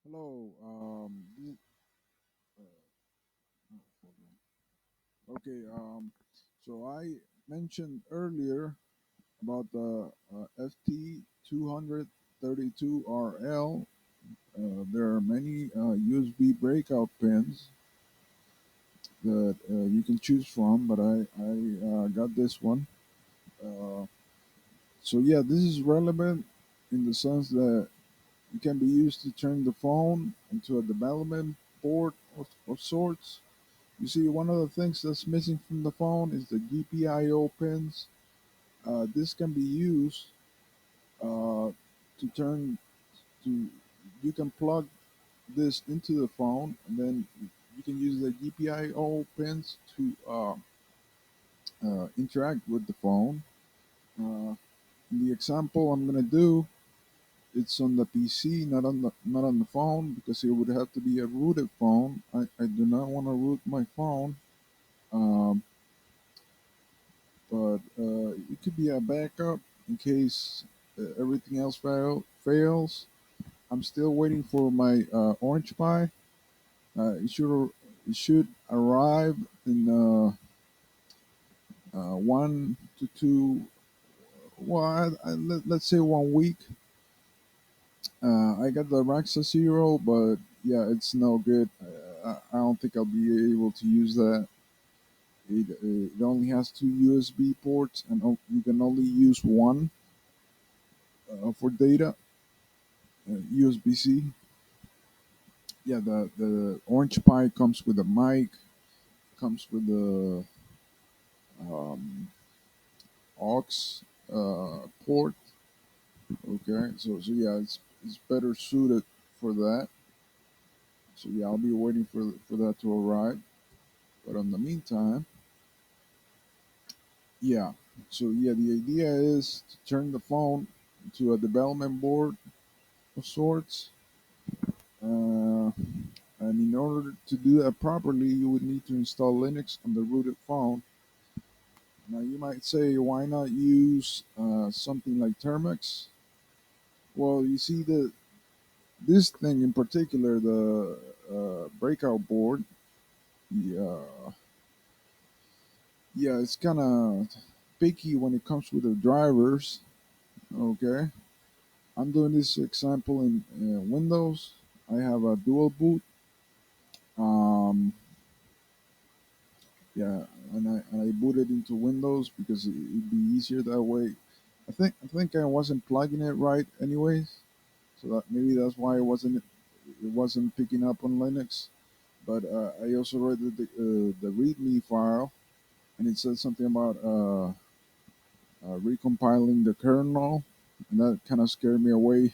Hello. Okay. So I mentioned earlier about the FT232RL. There are many USB breakout pins that you can choose from, but I got this one. Uh, so yeah, this is relevant in the sense that it can be used to turn the phone into a development board of sorts. You see, one of the things that's missing from the phone is the GPIO pins. This can be used to turn to. You can plug this into the phone, and then you can use the GPIO pins to interact with the phone. In the example I'm gonna do, it's on the PC, not on the phone, because it would have to be a rooted phone. I do not want to root my phone. Um, but it could be a backup in case everything else fails. I'm still waiting for my orange pie. It should arrive in 1 to 2. Well, let's say 1 week. I got the Raxa Zero, but yeah, it's no good. I don't think I'll be able to use that. It only has two USB ports, and you can only use one for data. USB C. Yeah, the Orange Pi comes with a mic, comes with the um, aux port. Okay, so yeah, it's better suited for that. So yeah, I'll be waiting for that to arrive. But in the meantime, yeah. So yeah, the idea is to turn the phone into a development board of sorts. Uh, and in order to do that properly, you would need to install Linux on the rooted phone. Now you might say, why not use something like Termux? Well, you see the this thing in particular, the breakout board. Yeah, yeah, it's kind of picky when it comes with the drivers. Okay, I'm doing this example in Windows. I have a dual boot. Um, yeah, and I booted into Windows because it'd be easier that way. I think I wasn't plugging it right, anyways. So that maybe that's why it wasn't picking up on Linux. But I also read the README file, and it said something about recompiling the kernel, and that kind of scared me away.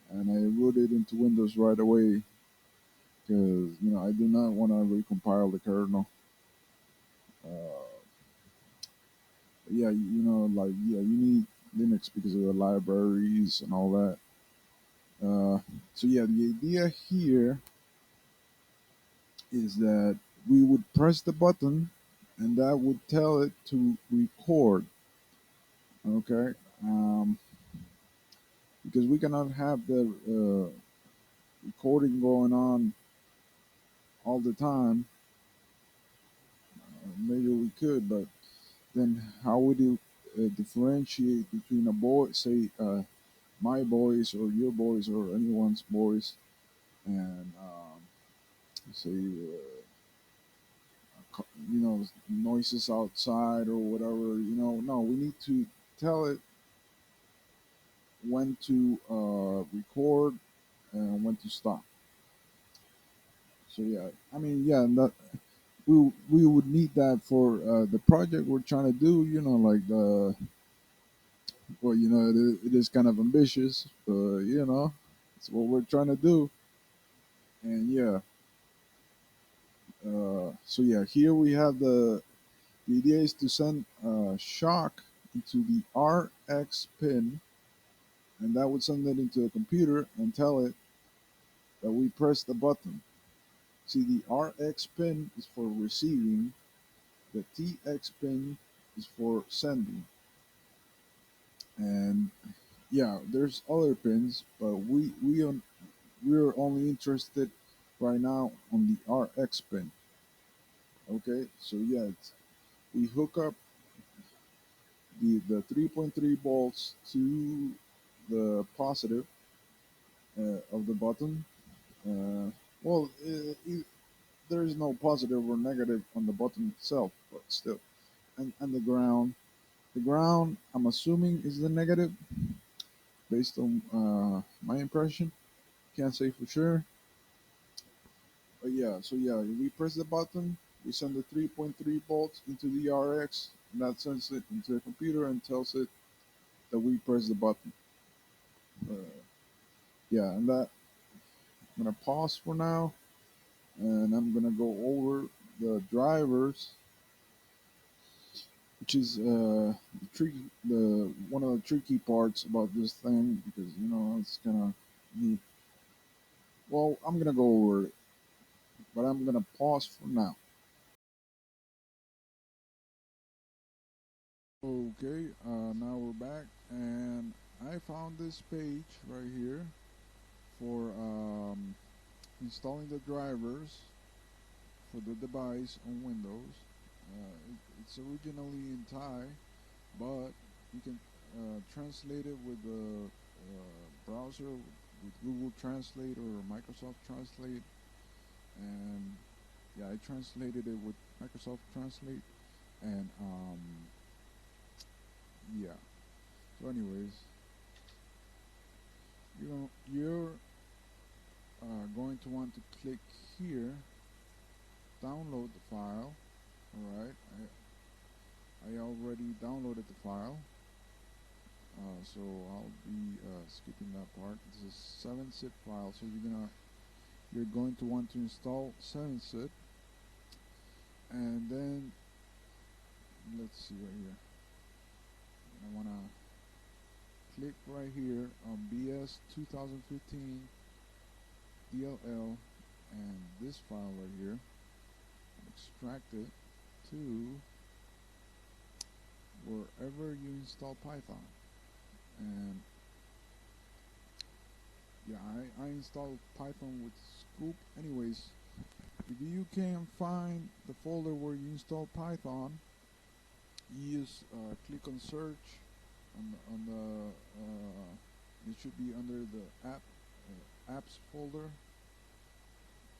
And I rooted into Windows right away because I do not want to recompile the kernel. Uh, yeah, like yeah, you need Linux because of the libraries and all that. So yeah, the idea here is that we would press the button and that would tell it to record. Okay, um, because we cannot have the recording going on all the time. Maybe we could, but then how would you differentiate between a boy, say my voice or your voice or anyone's voice, and say noises outside or whatever? No, we need to tell it when to record and when to stop. So yeah, I mean, yeah, that we would need that for the project we're trying to do. Like the well, it is kind of ambitious, but it's what we're trying to do. And yeah, so yeah, here we have the idea is to send shock into the RX pin, and that would send it into a computer and tell it that we press the button. See, the RX pin is for receiving, the TX pin is for sending. And yeah, there's other pins, but we're only interested right now on the RX pin. Okay, so yeah, we hook up the 3.3 volts to the positive of the button. Uh, well, there is no positive or negative on the button itself, but still, and the ground. The ground, I'm assuming, is the negative based on my impression. Can't say for sure. But yeah, so yeah, we press the button, we send the 3.3 volts into the RX, and that sends it into the computer and tells it that we press the button. Uh, yeah, and that I'm gonna pause for now, and I'm gonna go over the drivers, which is the one of the tricky parts about this thing because it's kind of well, I'm gonna go over it, but I'm gonna pause for now. Okay, now we're back, and I found this page right here for installing the drivers for the device on Windows. It's originally in Thai, but you can translate it with the browser with Google Translate or Microsoft Translate, and yeah, I translated it with Microsoft Translate, and yeah. So, anyways, you're going to want to click here, download the file. All right, I already downloaded the file, so I'll be skipping that part. This is 7-zip file, so you're going to want to install 7-zip, and then let's see right here. I want to click right here on BS 2015 DLL and this file right here, extract it to wherever you install Python. And yeah, I installed Python with Scoop. Anyways, if you can find the folder where you install Python, you use click on search on the it should be under the apps folder,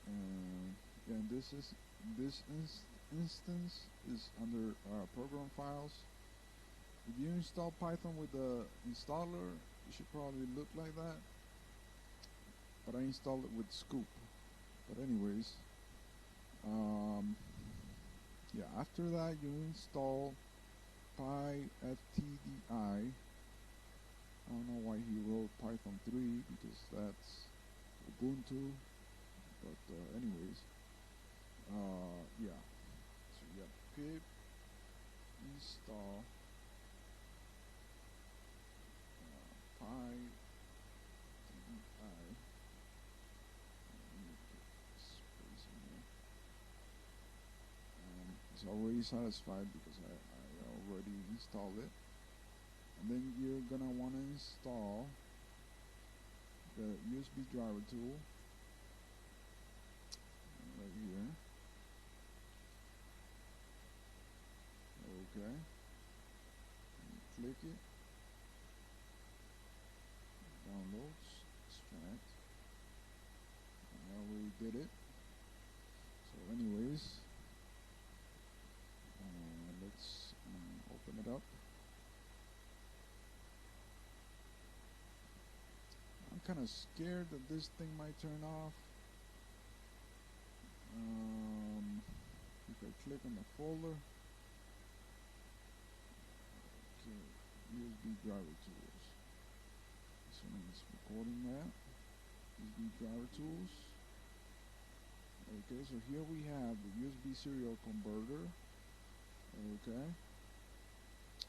and yeah, this instance is under program files. If you install Python with the installer, it should probably look like that, but I installed it with Scoop. But anyways, yeah, after that you install PyFTDI. I don't know why he wrote Python 3 because that's Ubuntu, but anyways, yeah, so you got pip install PyFTDI. It's already satisfied because I already installed it. And then you're gonna want to install the USB driver tool right here. Okay, click it, downloads, extract. I already did it. So anyways, let's open it up. I'm kind of scared that this thing might turn off. If I click on the folder, okay, USB driver tools. This one is recording that. USB driver tools. Okay, so here we have the USB serial converter. Okay,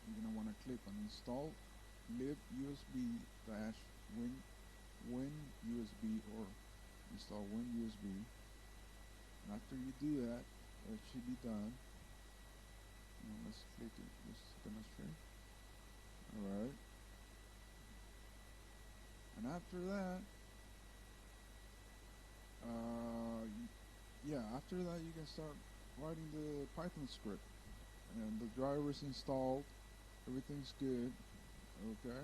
you're gonna want to click on install libusb dash win USB or install WinUSB. And after you do that, it should be done. Now let's click it just to demonstrate. Alright. And after that, uh, yeah, after that you can start writing the Python script, and the driver is installed. Everything's good. Okay.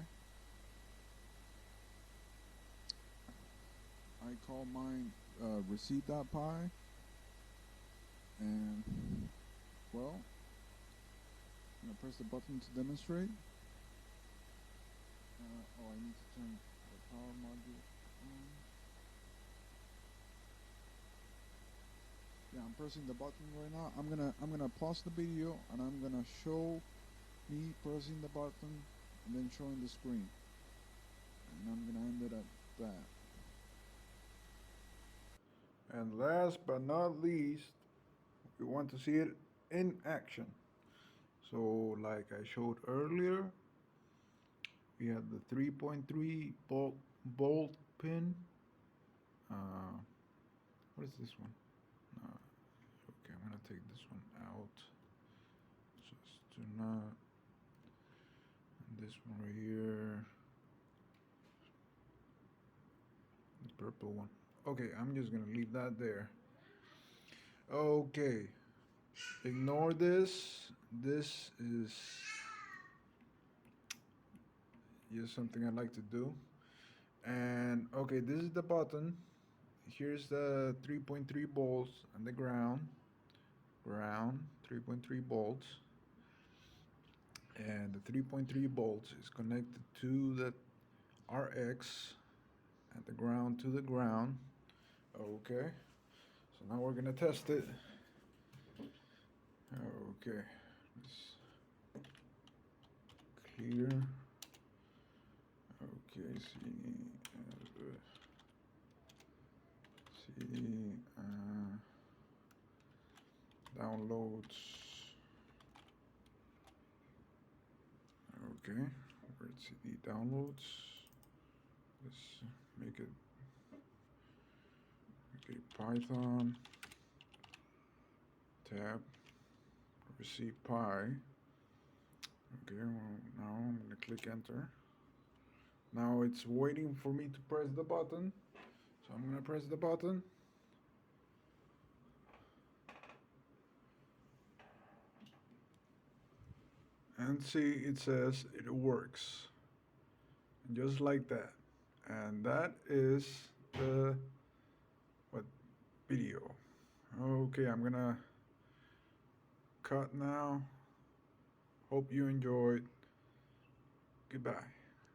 I call mine receipt.py, and well, I'm gonna press the button to demonstrate. Oh, I need to turn the power module on. Yeah, I'm pressing the button right now. I'm gonna pause the video, and I'm gonna show me pressing the button and then showing the screen, and I'm gonna end it at that. And last but not least, we want to see it in action. So like I showed earlier, we have the 3.3 bolt pin. What is this one? Okay, I'm gonna take this one out just to not. And this one right here, the purple one. Okay, I'm just gonna leave that there. Okay, ignore this. This is just something I like to do. And okay, this is the button. Here's the 3.3 bolts on the ground. 3.3 bolts. And the 3.3 bolts is connected to the RX at the ground to the ground. Okay, so now we're gonna test it. Okay, let's clear. Okay, CD downloads. Okay, where's CD downloads? Let's make it. Okay, Python tab receive pi. Okay, well, now I'm gonna click enter. Now it's waiting for me to press the button, so I'm gonna press the button. And see, it says it works, just like that. And that is the video. Okay, I'm gonna cut now. Hope you enjoyed. Goodbye.